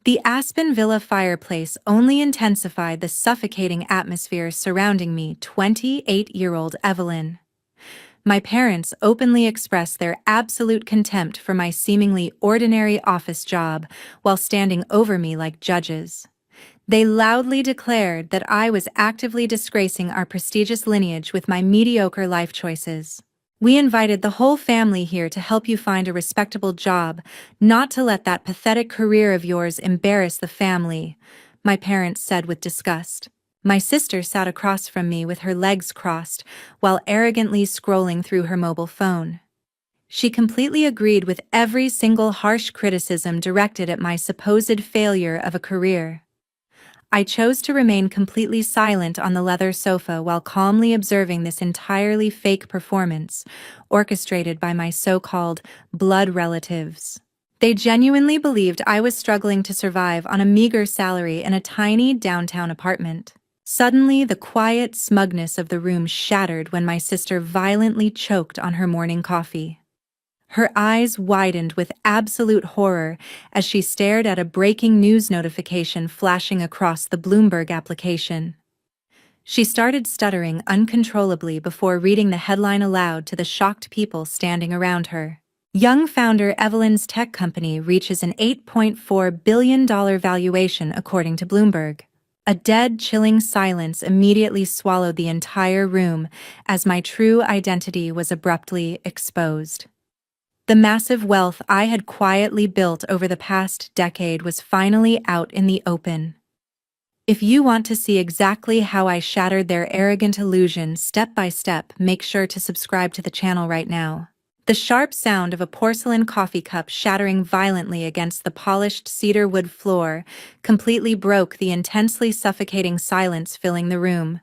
The Aspen Villa fireplace only intensified the suffocating atmosphere surrounding me, 28-year-old Evelyn. My parents openly expressed their absolute contempt for my seemingly ordinary office job while standing over me like judges. They loudly declared that I was actively disgracing our prestigious lineage with my mediocre life choices. We invited the whole family here to help you find a respectable job, not to let that pathetic career of yours embarrass the family, my parents said with disgust. My sister sat across from me with her legs crossed, while arrogantly scrolling through her mobile phone. She completely agreed with every single harsh criticism directed at my supposed failure of a career. I chose to remain completely silent on the leather sofa while calmly observing this entirely fake performance, orchestrated by my so-called blood relatives. They genuinely believed I was struggling to survive on a meager salary in a tiny downtown apartment. Suddenly, the quiet smugness of the room shattered when my sister violently choked on her morning coffee. Her eyes widened with absolute horror as she stared at a breaking news notification flashing across the Bloomberg application. She started stuttering uncontrollably before reading the headline aloud to the shocked people standing around her. Young founder Evelyn's tech company reaches an $8.4 billion valuation according to Bloomberg. A dead, chilling silence immediately swallowed the entire room as my true identity was abruptly exposed. The massive wealth I had quietly built over the past decade was finally out in the open. If you want to see exactly how I shattered their arrogant illusion step by step, make sure to subscribe to the channel right now. The sharp sound of a porcelain coffee cup shattering violently against the polished cedar wood floor completely broke the intensely suffocating silence filling the room.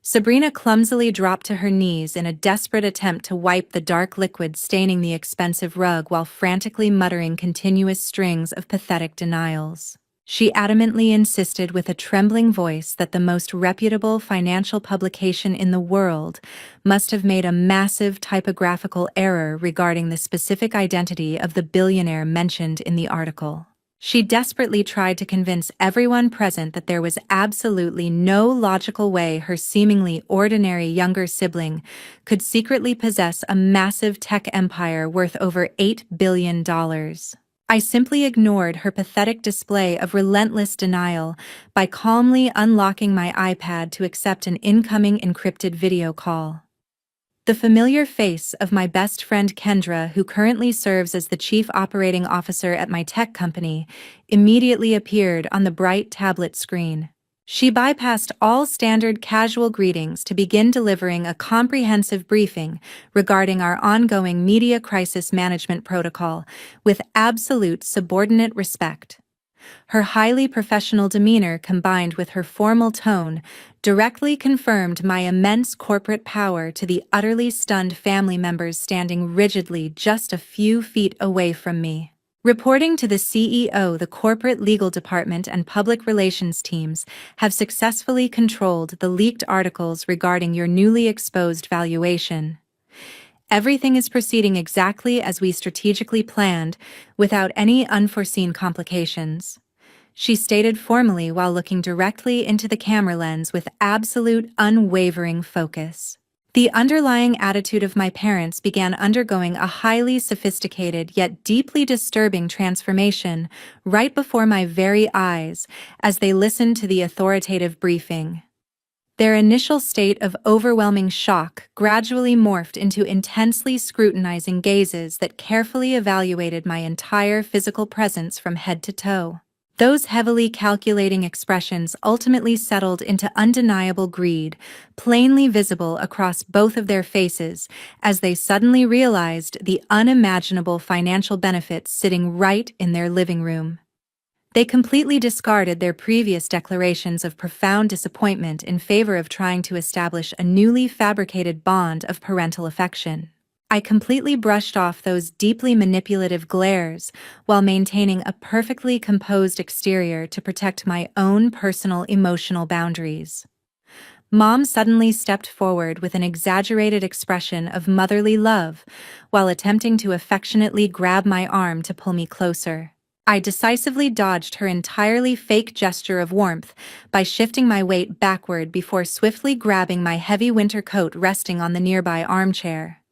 Sabrina clumsily dropped to her knees in a desperate attempt to wipe the dark liquid staining the expensive rug while frantically muttering continuous strings of pathetic denials. She adamantly insisted with a trembling voice that the most reputable financial publication in the world must have made a massive typographical error regarding the specific identity of the billionaire mentioned in the article. She desperately tried to convince everyone present that there was absolutely no logical way her seemingly ordinary younger sibling could secretly possess a massive tech empire worth over $8 billion. I simply ignored her pathetic display of relentless denial by calmly unlocking my iPad to accept an incoming encrypted video call. The familiar face of my best friend Kendra, who currently serves as the chief operating officer at my tech company, immediately appeared on the bright tablet screen. She bypassed all standard casual greetings to begin delivering a comprehensive briefing regarding our ongoing media crisis management protocol with absolute subordinate respect. Her highly professional demeanor combined with her formal tone directly confirmed my immense corporate power to the utterly stunned family members standing rigidly just a few feet away from me. Reporting to the CEO, the corporate legal department and public relations teams have successfully controlled the leaked articles regarding your newly exposed valuation. Everything is proceeding exactly as we strategically planned, without any unforeseen complications, she stated formally while looking directly into the camera lens with absolute, unwavering focus. The underlying attitude of my parents began undergoing a highly sophisticated yet deeply disturbing transformation right before my very eyes as they listened to the authoritative briefing. Their initial state of overwhelming shock gradually morphed into intensely scrutinizing gazes that carefully evaluated my entire physical presence from head to toe. Those heavily calculating expressions ultimately settled into undeniable greed, plainly visible across both of their faces as they suddenly realized the unimaginable financial benefits sitting right in their living room. They completely discarded their previous declarations of profound disappointment in favor of trying to establish a newly fabricated bond of parental affection. I completely brushed off those deeply manipulative glares while maintaining a perfectly composed exterior to protect my own personal emotional boundaries. Mom suddenly stepped forward with an exaggerated expression of motherly love while attempting to affectionately grab my arm to pull me closer. I decisively dodged her entirely fake gesture of warmth by shifting my weight backward before swiftly grabbing my heavy winter coat resting on the nearby armchair.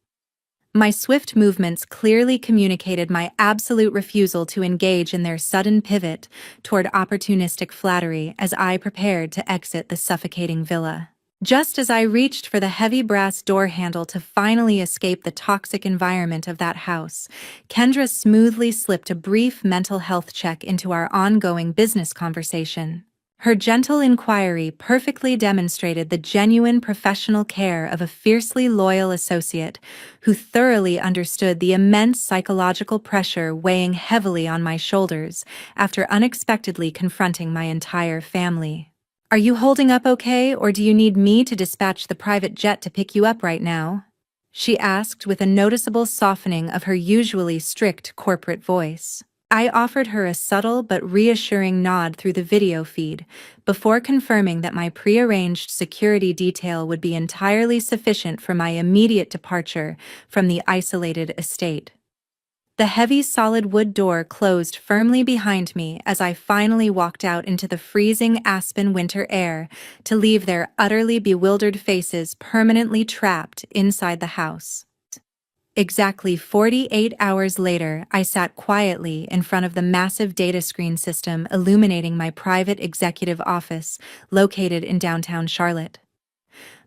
My swift movements clearly communicated my absolute refusal to engage in their sudden pivot toward opportunistic flattery as I prepared to exit the suffocating villa. Just as I reached for the heavy brass door handle to finally escape the toxic environment of that house, Kendra smoothly slipped a brief mental health check into our ongoing business conversation. Her gentle inquiry perfectly demonstrated the genuine professional care of a fiercely loyal associate who thoroughly understood the immense psychological pressure weighing heavily on my shoulders after unexpectedly confronting my entire family. "Are you holding up okay, or do you need me to dispatch the private jet to pick you up right now?" she asked with a noticeable softening of her usually strict corporate voice. I offered her a subtle but reassuring nod through the video feed, before confirming that my prearranged security detail would be entirely sufficient for my immediate departure from the isolated estate. The heavy solid wood door closed firmly behind me as I finally walked out into the freezing aspen winter air to leave their utterly bewildered faces permanently trapped inside the house. Exactly 48 hours later, I sat quietly in front of the massive data screen system illuminating my private executive office located in downtown Charlotte.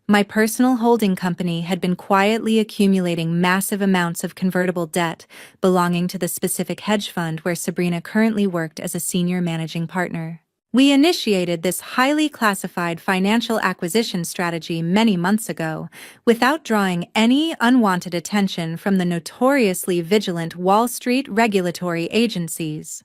My personal holding company had been quietly accumulating massive amounts of convertible debt belonging to the specific hedge fund where Sabrina currently worked as a senior managing partner. We initiated this highly classified financial acquisition strategy many months ago, without drawing any unwanted attention from the notoriously vigilant Wall Street regulatory agencies.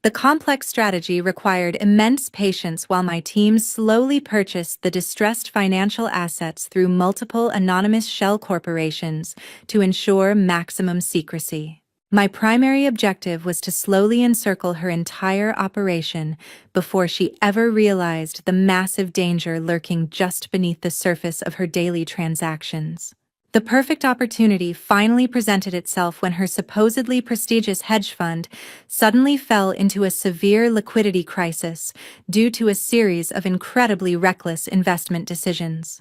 The complex strategy required immense patience while my team slowly purchased the distressed financial assets through multiple anonymous shell corporations to ensure maximum secrecy. My primary objective was to slowly encircle her entire operation before she ever realized the massive danger lurking just beneath the surface of her daily transactions. The perfect opportunity finally presented itself when her supposedly prestigious hedge fund suddenly fell into a severe liquidity crisis due to a series of incredibly reckless investment decisions.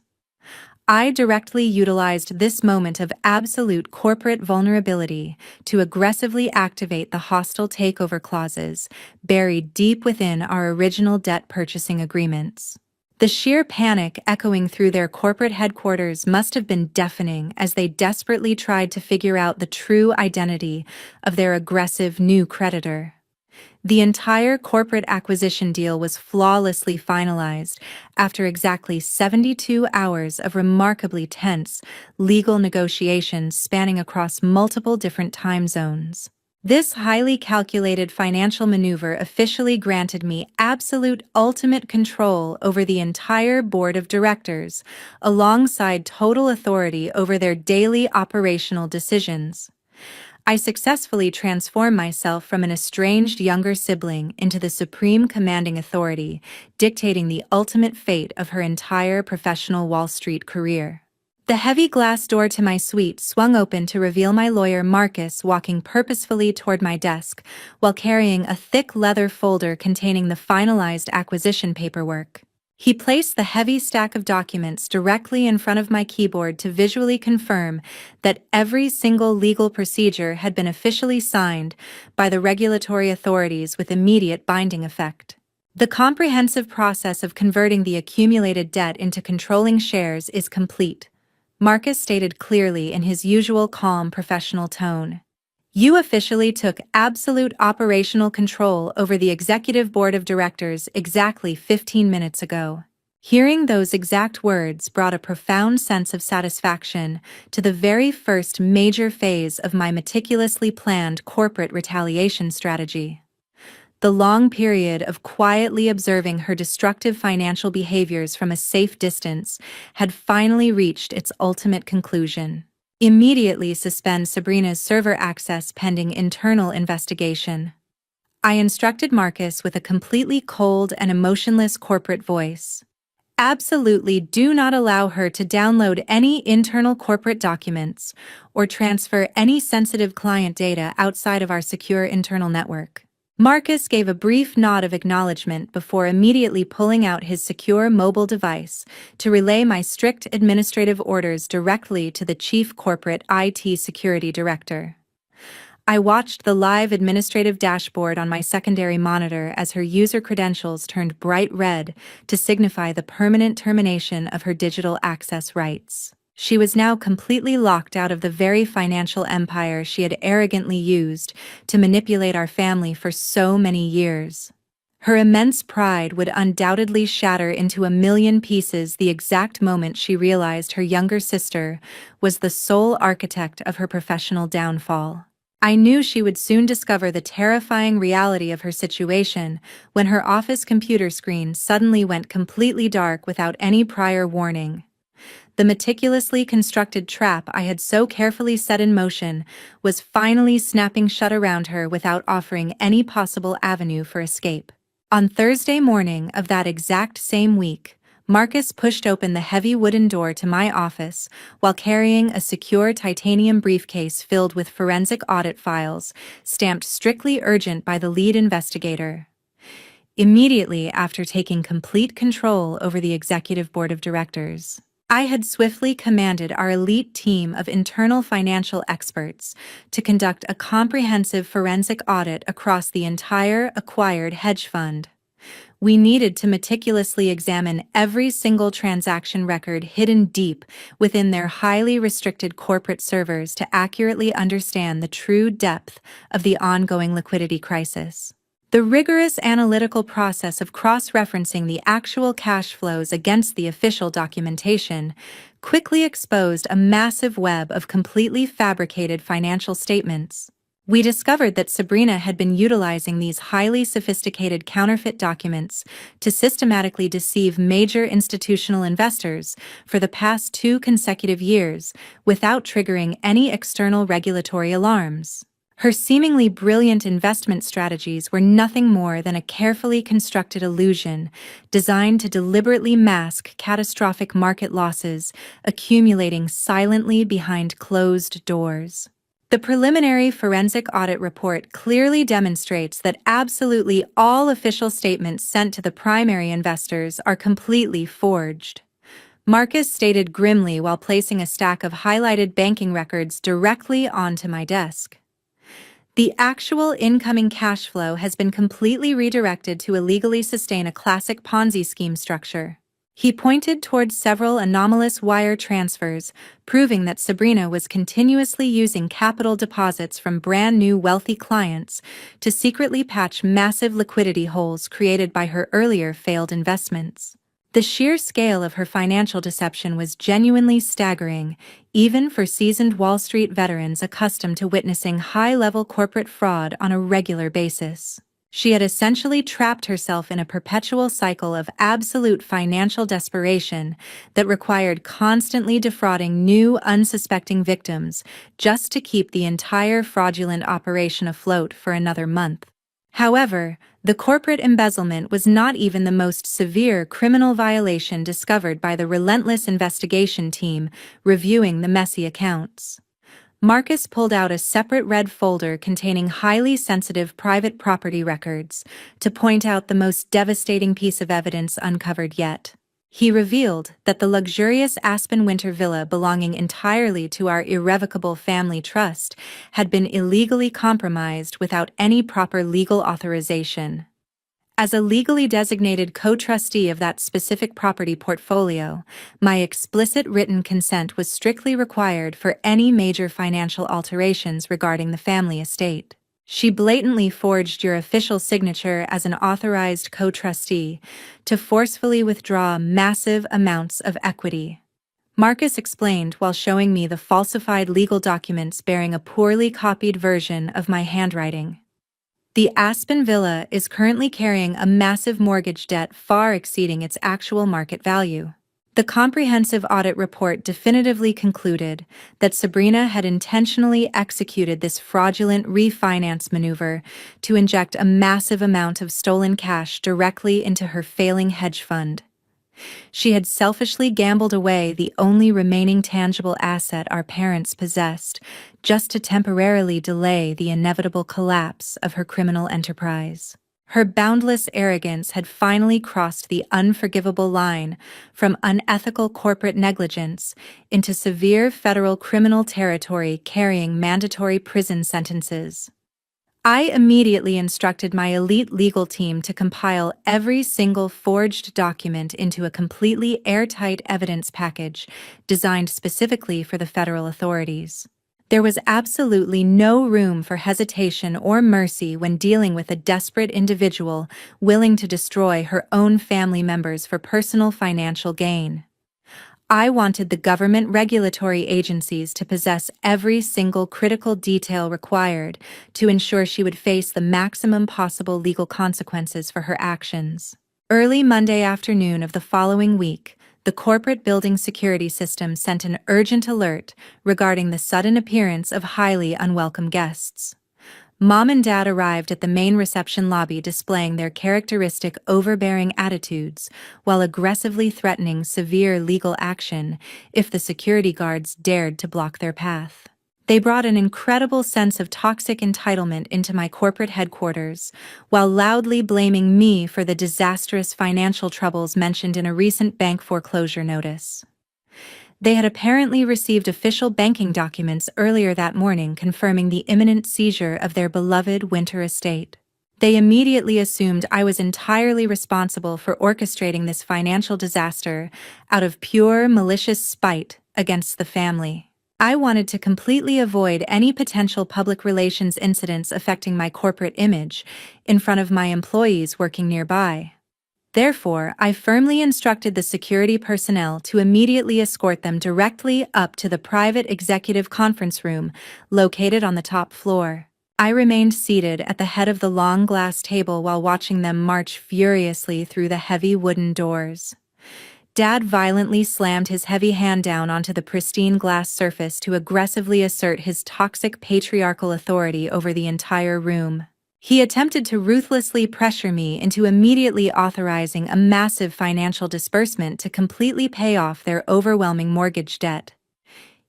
I directly utilized this moment of absolute corporate vulnerability to aggressively activate the hostile takeover clauses buried deep within our original debt purchasing agreements. The sheer panic echoing through their corporate headquarters must have been deafening as they desperately tried to figure out the true identity of their aggressive new creditor. The entire corporate acquisition deal was flawlessly finalized after exactly 72 hours of remarkably tense legal negotiations spanning across multiple different time zones. This highly calculated financial maneuver officially granted me absolute ultimate control over the entire board of directors, alongside total authority over their daily operational decisions. I successfully transformed myself from an estranged younger sibling into the supreme commanding authority, dictating the ultimate fate of her entire professional Wall Street career. The heavy glass door to my suite swung open to reveal my lawyer Marcus walking purposefully toward my desk while carrying a thick leather folder containing the finalized acquisition paperwork. He placed the heavy stack of documents directly in front of my keyboard to visually confirm that every single legal procedure had been officially signed by the regulatory authorities with immediate binding effect. The comprehensive process of converting the accumulated debt into controlling shares is complete, Marcus stated clearly in his usual calm professional tone. You officially took absolute operational control over the executive board of directors exactly 15 minutes ago. Hearing those exact words brought a profound sense of satisfaction to the very first major phase of my meticulously planned corporate retaliation strategy. The long period of quietly observing her destructive financial behaviors from a safe distance had finally reached its ultimate conclusion. Immediately suspend Sabrina's server access pending internal investigation. I instructed Marcus with a completely cold and emotionless corporate voice. Absolutely do not allow her to download any internal corporate documents or transfer any sensitive client data outside of our secure internal network. Marcus gave a brief nod of acknowledgement before immediately pulling out his secure mobile device to relay my strict administrative orders directly to the Chief Corporate IT Security Director. I watched the live administrative dashboard on my secondary monitor as her user credentials turned bright red to signify the permanent termination of her digital access rights. She was now completely locked out of the very financial empire she had arrogantly used to manipulate our family for so many years. Her immense pride would undoubtedly shatter into a million pieces the exact moment she realized her younger sister was the sole architect of her professional downfall. I knew she would soon discover the terrifying reality of her situation when her office computer screen suddenly went completely dark without any prior warning. The meticulously constructed trap I had so carefully set in motion was finally snapping shut around her without offering any possible avenue for escape. On Thursday morning of that exact same week, Marcus pushed open the heavy wooden door to my office while carrying a secure titanium briefcase filled with forensic audit files, stamped strictly urgent by the lead investigator. Immediately after taking complete control over the executive board of directors, I had swiftly commanded our elite team of internal financial experts to conduct a comprehensive forensic audit across the entire acquired hedge fund. We needed to meticulously examine every single transaction record hidden deep within their highly restricted corporate servers to accurately understand the true depth of the ongoing liquidity crisis. The rigorous analytical process of cross-referencing the actual cash flows against the official documentation quickly exposed a massive web of completely fabricated financial statements. We discovered that Sabrina had been utilizing these highly sophisticated counterfeit documents to systematically deceive major institutional investors for the past 2 consecutive years without triggering any external regulatory alarms. Her seemingly brilliant investment strategies were nothing more than a carefully constructed illusion designed to deliberately mask catastrophic market losses accumulating silently behind closed doors. The preliminary forensic audit report clearly demonstrates that absolutely all official statements sent to the primary investors are completely forged. Marcus stated grimly while placing a stack of highlighted banking records directly onto my desk. The actual incoming cash flow has been completely redirected to illegally sustain a classic Ponzi scheme structure. He pointed towards several anomalous wire transfers, proving that Sabrina was continuously using capital deposits from brand new wealthy clients to secretly patch massive liquidity holes created by her earlier failed investments. The sheer scale of her financial deception was genuinely staggering, even for seasoned Wall Street veterans accustomed to witnessing high-level corporate fraud on a regular basis. She had essentially trapped herself in a perpetual cycle of absolute financial desperation that required constantly defrauding new, unsuspecting victims just to keep the entire fraudulent operation afloat for another month. However, the corporate embezzlement was not even the most severe criminal violation discovered by the relentless investigation team reviewing the messy accounts. Marcus pulled out a separate red folder containing highly sensitive private property records to point out the most devastating piece of evidence uncovered yet. He revealed that the luxurious Aspen Winter Villa belonging entirely to our irrevocable family trust had been illegally compromised without any proper legal authorization. As a legally designated co-trustee of that specific property portfolio, my explicit written consent was strictly required for any major financial alterations regarding the family estate. She blatantly forged your official signature as an authorized co-trustee to forcefully withdraw massive amounts of equity. Marcus explained while showing me the falsified legal documents bearing a poorly copied version of my handwriting. The Aspen Villa is currently carrying a massive mortgage debt far exceeding its actual market value. The comprehensive audit report definitively concluded that Sabrina had intentionally executed this fraudulent refinance maneuver to inject a massive amount of stolen cash directly into her failing hedge fund. She had selfishly gambled away the only remaining tangible asset our parents possessed, just to temporarily delay the inevitable collapse of her criminal enterprise. Her boundless arrogance had finally crossed the unforgivable line from unethical corporate negligence into severe federal criminal territory carrying mandatory prison sentences. I immediately instructed my elite legal team to compile every single forged document into a completely airtight evidence package designed specifically for the federal authorities. There was absolutely no room for hesitation or mercy when dealing with a desperate individual willing to destroy her own family members for personal financial gain. I wanted the government regulatory agencies to possess every single critical detail required to ensure she would face the maximum possible legal consequences for her actions. Early Monday afternoon of the following week, the corporate building security system sent an urgent alert regarding the sudden appearance of highly unwelcome guests. Mom and Dad arrived at the main reception lobby displaying their characteristic overbearing attitudes while aggressively threatening severe legal action if the security guards dared to block their path. They brought an incredible sense of toxic entitlement into my corporate headquarters, while loudly blaming me for the disastrous financial troubles mentioned in a recent bank foreclosure notice. They had apparently received official banking documents earlier that morning confirming the imminent seizure of their beloved winter estate. They immediately assumed I was entirely responsible for orchestrating this financial disaster out of pure malicious spite against the family. I wanted to completely avoid any potential public relations incidents affecting my corporate image in front of my employees working nearby. Therefore, I firmly instructed the security personnel to immediately escort them directly up to the private executive conference room located on the top floor. I remained seated at the head of the long glass table while watching them march furiously through the heavy wooden doors. Dad violently slammed his heavy hand down onto the pristine glass surface to aggressively assert his toxic patriarchal authority over the entire room. He attempted to ruthlessly pressure me into immediately authorizing a massive financial disbursement to completely pay off their overwhelming mortgage debt.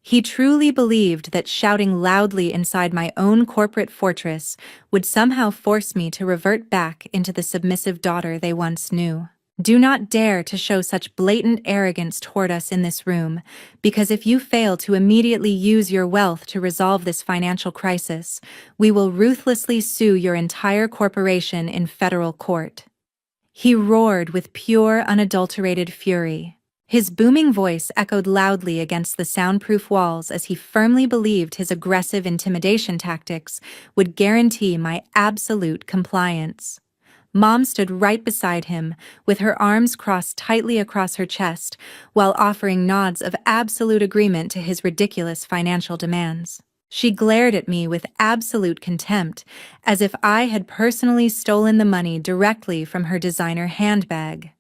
He truly believed that shouting loudly inside my own corporate fortress would somehow force me to revert back into the submissive daughter they once knew. Do not dare to show such blatant arrogance toward us in this room, because if you fail to immediately use your wealth to resolve this financial crisis, we will ruthlessly sue your entire corporation in federal court. He roared with pure, unadulterated fury. His booming voice echoed loudly against the soundproof walls as he firmly believed his aggressive intimidation tactics would guarantee my absolute compliance. Mom stood right beside him, with her arms crossed tightly across her chest, while offering nods of absolute agreement to his ridiculous financial demands. She glared at me with absolute contempt, as if I had personally stolen the money directly from her designer handbag.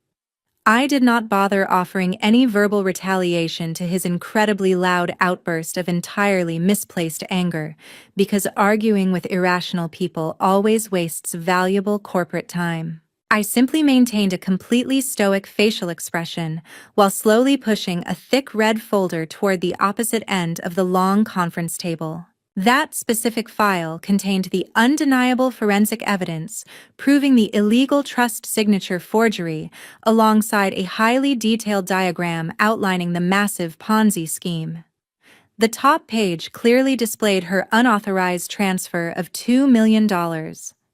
I did not bother offering any verbal retaliation to his incredibly loud outburst of entirely misplaced anger, because arguing with irrational people always wastes valuable corporate time. I simply maintained a completely stoic facial expression while slowly pushing a thick red folder toward the opposite end of the long conference table. That specific file contained the undeniable forensic evidence proving the illegal trust signature forgery alongside a highly detailed diagram outlining the massive Ponzi scheme. The top page clearly displayed her unauthorized transfer of $2 million,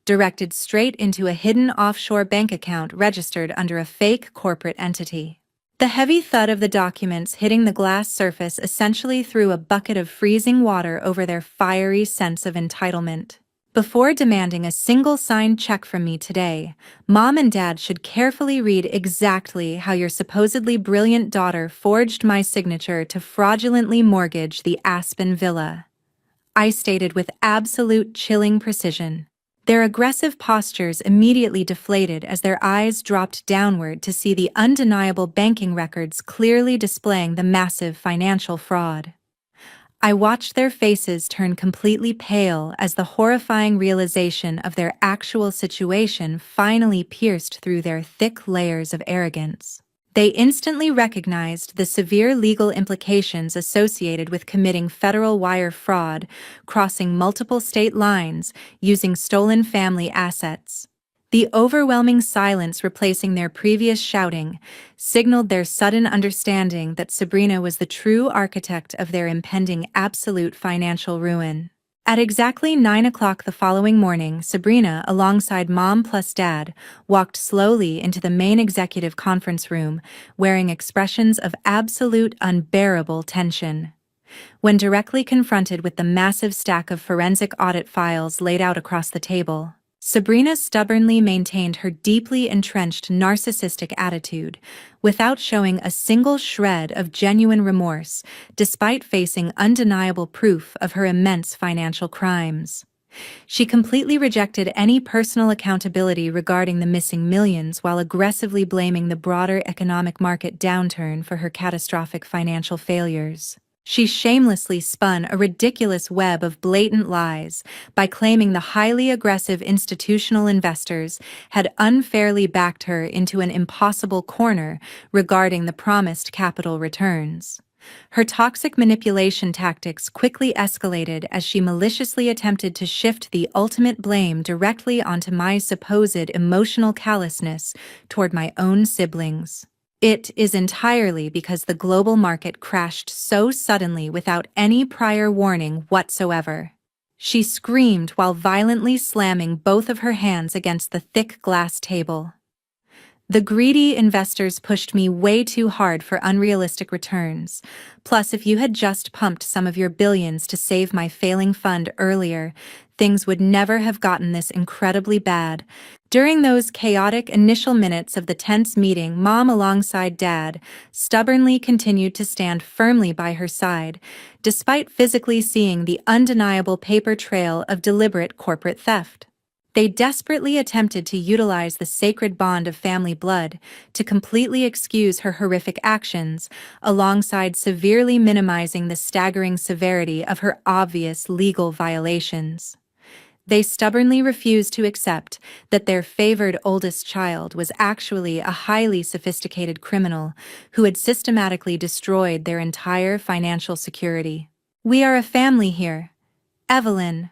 directed straight into a hidden offshore bank account registered under a fake corporate entity. The heavy thud of the documents hitting the glass surface essentially threw a bucket of freezing water over their fiery sense of entitlement. Before demanding a single signed check from me today, Mom and Dad should carefully read exactly how your supposedly brilliant daughter forged my signature to fraudulently mortgage the Aspen Villa. I stated with absolute chilling precision. Their aggressive postures immediately deflated as their eyes dropped downward to see the undeniable banking records clearly displaying the massive financial fraud. I watched their faces turn completely pale as the horrifying realization of their actual situation finally pierced through their thick layers of arrogance. They instantly recognized the severe legal implications associated with committing federal wire fraud, crossing multiple state lines, using stolen family assets. The overwhelming silence replacing their previous shouting signaled their sudden understanding that Sabrina was the true architect of their impending absolute financial ruin. At exactly 9 o'clock the following morning, Sabrina, alongside Mom plus Dad, walked slowly into the main executive conference room, wearing expressions of absolute unbearable tension. When directly confronted with the massive stack of forensic audit files laid out across the table, Sabrina stubbornly maintained her deeply entrenched narcissistic attitude, without showing a single shred of genuine remorse, despite facing undeniable proof of her immense financial crimes. She completely rejected any personal accountability regarding the missing millions while aggressively blaming the broader economic market downturn for her catastrophic financial failures. She shamelessly spun a ridiculous web of blatant lies by claiming the highly aggressive institutional investors had unfairly backed her into an impossible corner regarding the promised capital returns. Her toxic manipulation tactics quickly escalated as she maliciously attempted to shift the ultimate blame directly onto my supposed emotional callousness toward my own siblings. It is entirely because the global market crashed so suddenly without any prior warning whatsoever. She screamed while violently slamming both of her hands against the thick glass table. The greedy investors pushed me way too hard for unrealistic returns. Plus, if you had just pumped some of your billions to save my failing fund earlier, things would never have gotten this incredibly bad. During those chaotic initial minutes of the tense meeting, Mom, alongside Dad, stubbornly continued to stand firmly by her side, despite physically seeing the undeniable paper trail of deliberate corporate theft. They desperately attempted to utilize the sacred bond of family blood to completely excuse her horrific actions, alongside severely minimizing the staggering severity of her obvious legal violations. They stubbornly refused to accept that their favored oldest child was actually a highly sophisticated criminal who had systematically destroyed their entire financial security. "We are a family here, Evelyn,"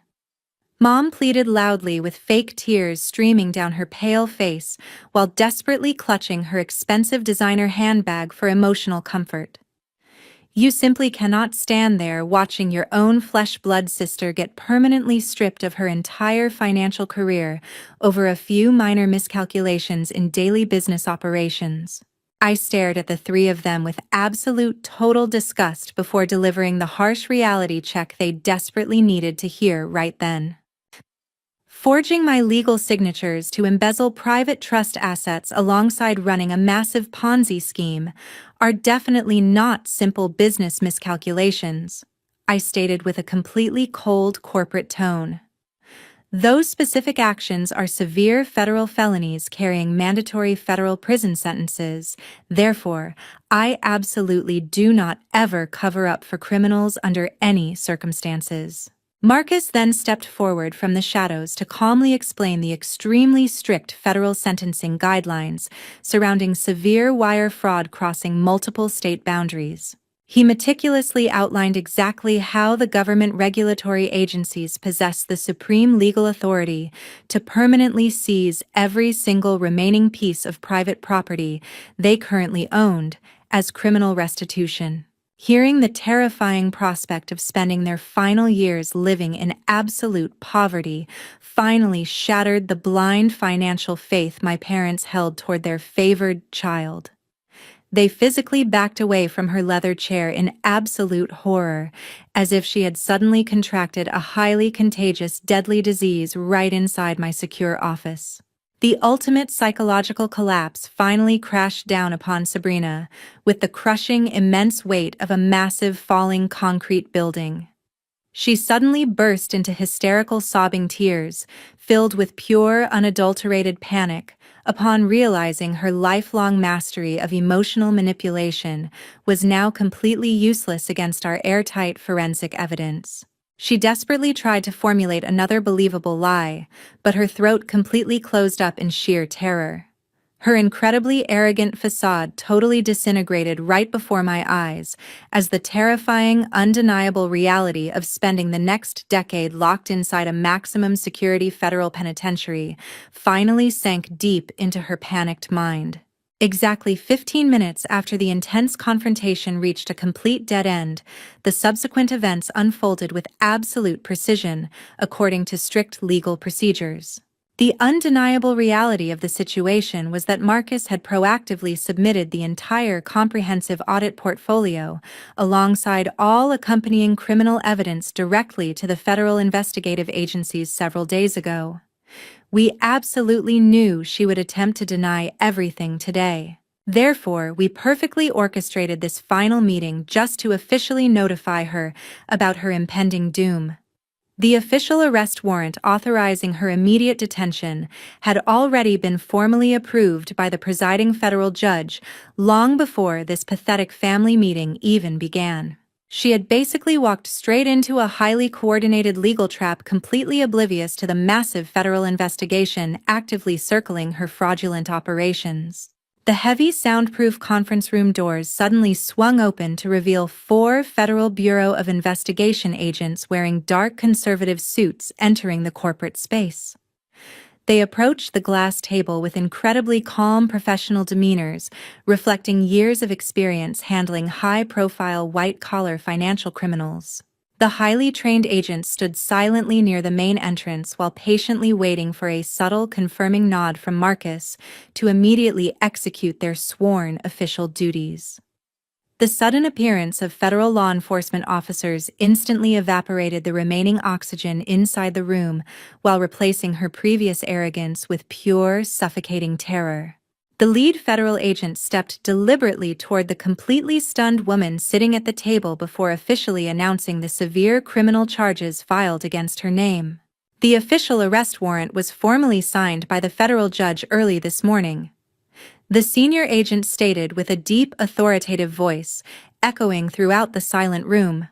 Mom pleaded loudly with fake tears streaming down her pale face while desperately clutching her expensive designer handbag for emotional comfort. "You simply cannot stand there watching your own flesh-blood sister get permanently stripped of her entire financial career over a few minor miscalculations in daily business operations." I stared at the three of them with absolute total disgust before delivering the harsh reality check they desperately needed to hear right then. Forging my legal signatures to embezzle private trust assets alongside running a massive Ponzi scheme are definitely not simple business miscalculations, I stated with a completely cold corporate tone. Those specific actions are severe federal felonies carrying mandatory federal prison sentences. Therefore, I absolutely do not ever cover up for criminals under any circumstances. Marcus then stepped forward from the shadows to calmly explain the extremely strict federal sentencing guidelines surrounding severe wire fraud crossing multiple state boundaries. He meticulously outlined exactly how the government regulatory agencies possess the supreme legal authority to permanently seize every single remaining piece of private property they currently owned as criminal restitution. Hearing the terrifying prospect of spending their final years living in absolute poverty finally shattered the blind financial faith my parents held toward their favored child. They physically backed away from her leather chair in absolute horror, as if she had suddenly contracted a highly contagious, deadly disease right inside my secure office. The ultimate psychological collapse finally crashed down upon Sabrina, with the crushing, immense weight of a massive falling concrete building. She suddenly burst into hysterical sobbing tears, filled with pure, unadulterated panic, upon realizing her lifelong mastery of emotional manipulation was now completely useless against our airtight forensic evidence. She desperately tried to formulate another believable lie, but her throat completely closed up in sheer terror. Her incredibly arrogant facade totally disintegrated right before my eyes, as the terrifying, undeniable reality of spending the next decade locked inside a maximum security federal penitentiary finally sank deep into her panicked mind. Exactly 15 minutes after the intense confrontation reached a complete dead end, the subsequent events unfolded with absolute precision, according to strict legal procedures. The undeniable reality of the situation was that Marcus had proactively submitted the entire comprehensive audit portfolio, alongside all accompanying criminal evidence, directly to the federal investigative agencies several days ago. We absolutely knew she would attempt to deny everything today. Therefore, we perfectly orchestrated this final meeting just to officially notify her about her impending doom. The official arrest warrant authorizing her immediate detention had already been formally approved by the presiding federal judge long before this pathetic family meeting even began. She had basically walked straight into a highly coordinated legal trap, completely oblivious to the massive federal investigation actively circling her fraudulent operations. The heavy soundproof conference room doors suddenly swung open to reveal 4 Federal Bureau of Investigation agents wearing dark conservative suits entering the corporate space. They approached the glass table with incredibly calm professional demeanors, reflecting years of experience handling high-profile white-collar financial criminals. The highly trained agents stood silently near the main entrance while patiently waiting for a subtle confirming nod from Marcus to immediately execute their sworn official duties. The sudden appearance of federal law enforcement officers instantly evaporated the remaining oxygen inside the room, while replacing her previous arrogance with pure, suffocating terror. The lead federal agent stepped deliberately toward the completely stunned woman sitting at the table before officially announcing the severe criminal charges filed against her name. The official arrest warrant was formally signed by the federal judge early this morning. The senior agent stated with a deep, authoritative voice, echoing throughout the silent room.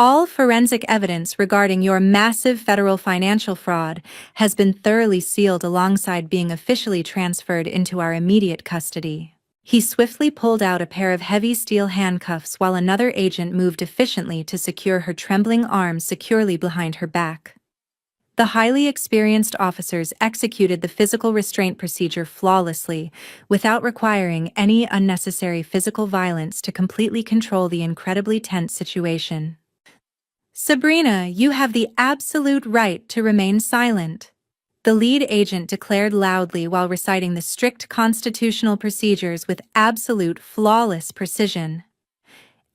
All forensic evidence regarding your massive federal financial fraud has been thoroughly sealed alongside being officially transferred into our immediate custody. He swiftly pulled out a pair of heavy steel handcuffs while another agent moved efficiently to secure her trembling arms securely behind her back. The highly experienced officers executed the physical restraint procedure flawlessly, without requiring any unnecessary physical violence to completely control the incredibly tense situation. "Sabrina, you have the absolute right to remain silent," the lead agent declared loudly while reciting the strict constitutional procedures with absolute flawless precision.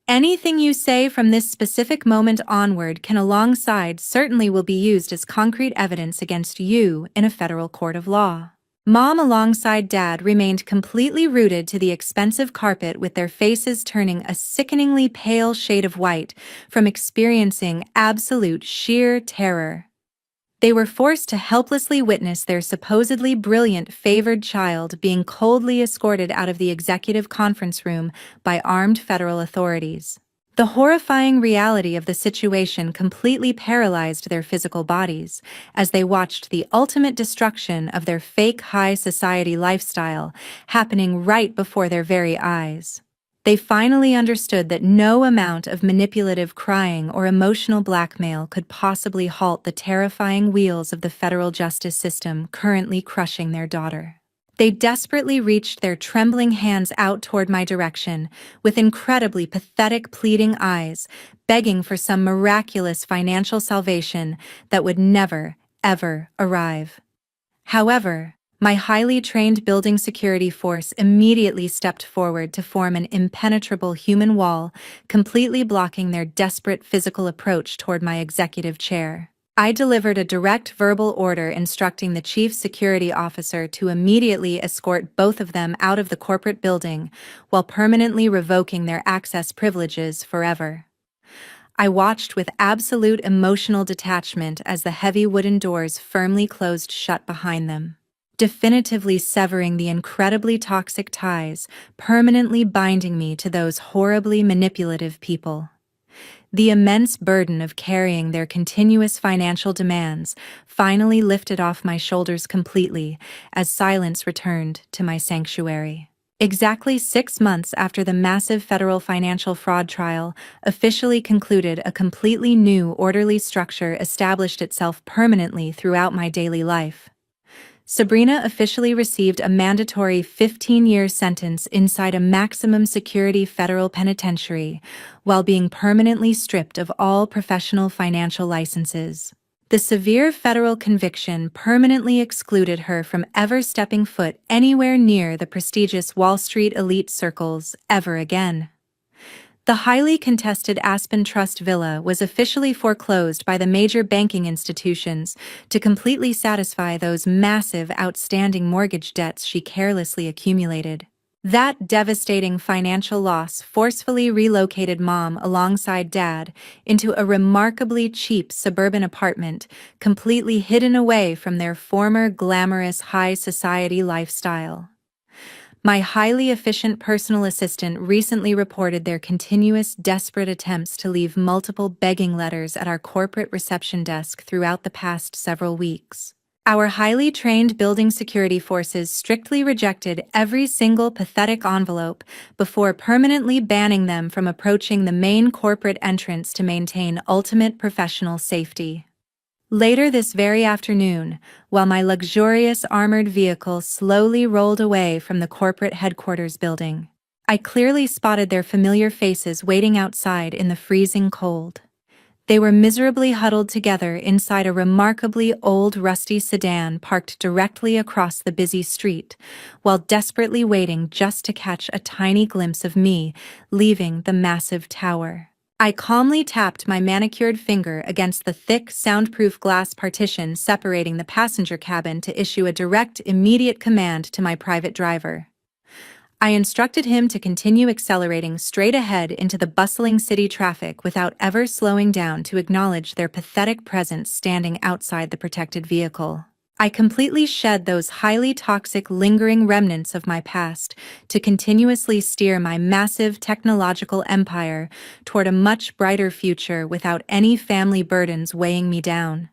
"Anything you say from this specific moment onward can alongside certainly will be used as concrete evidence against you in a federal court of law." Mom alongside Dad remained completely rooted to the expensive carpet, with their faces turning a sickeningly pale shade of white from experiencing absolute sheer terror. They were forced to helplessly witness their supposedly brilliant favored child being coldly escorted out of the executive conference room by armed federal authorities. The horrifying reality of the situation completely paralyzed their physical bodies, as they watched the ultimate destruction of their fake high society lifestyle happening right before their very eyes. They finally understood that no amount of manipulative crying or emotional blackmail could possibly halt the terrifying wheels of the federal justice system currently crushing their daughter. They desperately reached their trembling hands out toward my direction, with incredibly pathetic, pleading eyes, begging for some miraculous financial salvation that would never, ever arrive. However, my highly trained building security force immediately stepped forward to form an impenetrable human wall, completely blocking their desperate physical approach toward my executive chair. I delivered a direct verbal order instructing the chief security officer to immediately escort both of them out of the corporate building, while permanently revoking their access privileges forever. I watched with absolute emotional detachment as the heavy wooden doors firmly closed shut behind them, definitively severing the incredibly toxic ties permanently binding me to those horribly manipulative people. The immense burden of carrying their continuous financial demands finally lifted off my shoulders completely as silence returned to my sanctuary. Exactly 6 months after the massive federal financial fraud trial officially concluded, a completely new, orderly structure established itself permanently throughout my daily life. Sabrina officially received a mandatory 15-year sentence inside a maximum security federal penitentiary, while being permanently stripped of all professional financial licenses. The severe federal conviction permanently excluded her from ever stepping foot anywhere near the prestigious Wall Street elite circles ever again. The highly contested Aspen Trust Villa was officially foreclosed by the major banking institutions to completely satisfy those massive outstanding mortgage debts she carelessly accumulated. That devastating financial loss forcefully relocated Mom alongside Dad into a remarkably cheap suburban apartment, completely hidden away from their former glamorous high society lifestyle. My highly efficient personal assistant recently reported their continuous desperate attempts to leave multiple begging letters at our corporate reception desk throughout the past several weeks. Our highly trained building security forces strictly rejected every single pathetic envelope before permanently banning them from approaching the main corporate entrance to maintain ultimate professional safety. Later this very afternoon, while my luxurious armored vehicle slowly rolled away from the corporate headquarters building, I clearly spotted their familiar faces waiting outside in the freezing cold. They were miserably huddled together inside a remarkably old rusty sedan parked directly across the busy street, while desperately waiting just to catch a tiny glimpse of me leaving the massive tower. I calmly tapped my manicured finger against the thick, soundproof glass partition separating the passenger cabin to issue a direct, immediate command to my private driver. I instructed him to continue accelerating straight ahead into the bustling city traffic without ever slowing down to acknowledge their pathetic presence standing outside the protected vehicle. I completely shed those highly toxic, lingering remnants of my past to continuously steer my massive technological empire toward a much brighter future without any family burdens weighing me down.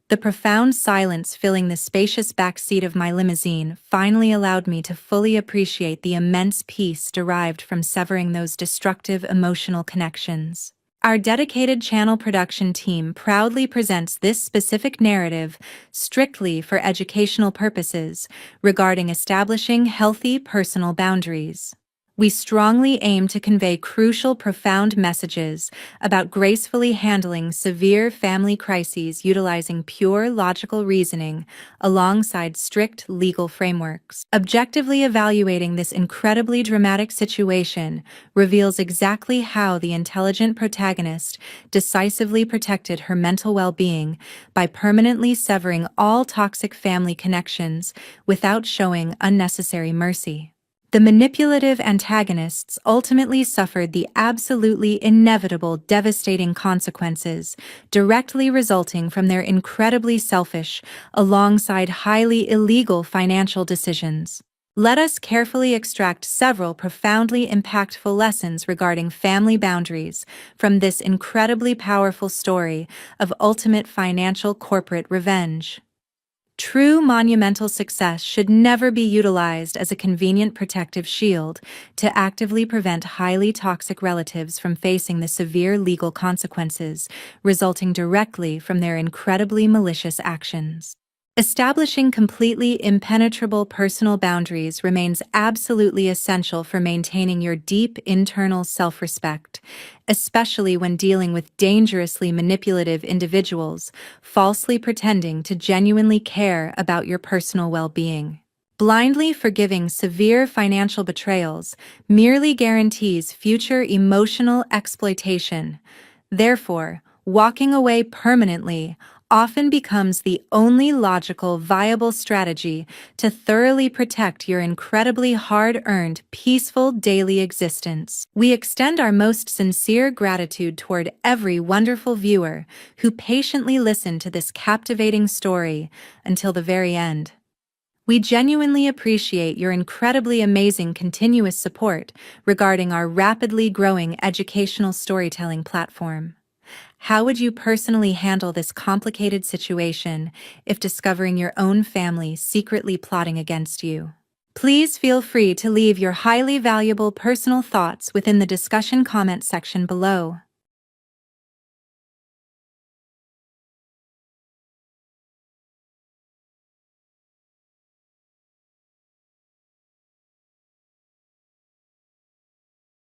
The profound silence filling the spacious back seat of my limousine finally allowed me to fully appreciate the immense peace derived from severing those destructive emotional connections. Our dedicated channel production team proudly presents this specific narrative strictly for educational purposes regarding establishing healthy personal boundaries. We strongly aim to convey crucial, profound messages about gracefully handling severe family crises utilizing pure logical reasoning alongside strict legal frameworks. Objectively evaluating this incredibly dramatic situation reveals exactly how the intelligent protagonist decisively protected her mental well-being by permanently severing all toxic family connections without showing unnecessary mercy. The manipulative antagonists ultimately suffered the absolutely inevitable devastating consequences directly resulting from their incredibly selfish, alongside highly illegal financial decisions. Let us carefully extract several profoundly impactful lessons regarding family boundaries from this incredibly powerful story of ultimate financial corporate revenge. True monumental success should never be utilized as a convenient protective shield to actively prevent highly toxic relatives from facing the severe legal consequences resulting directly from their incredibly malicious actions. Establishing completely impenetrable personal boundaries remains absolutely essential for maintaining your deep internal self-respect, especially when dealing with dangerously manipulative individuals, falsely pretending to genuinely care about your personal well-being. Blindly forgiving severe financial betrayals merely guarantees future emotional exploitation. Therefore, walking away permanently often becomes the only logical, viable strategy to thoroughly protect your incredibly hard-earned, peaceful daily existence. We extend our most sincere gratitude toward every wonderful viewer who patiently listened to this captivating story until the very end. We genuinely appreciate your incredibly amazing continuous support regarding our rapidly growing educational storytelling platform. How would you personally handle this complicated situation if discovering your own family secretly plotting against you? Please feel free to leave your highly valuable personal thoughts within the discussion comment section below.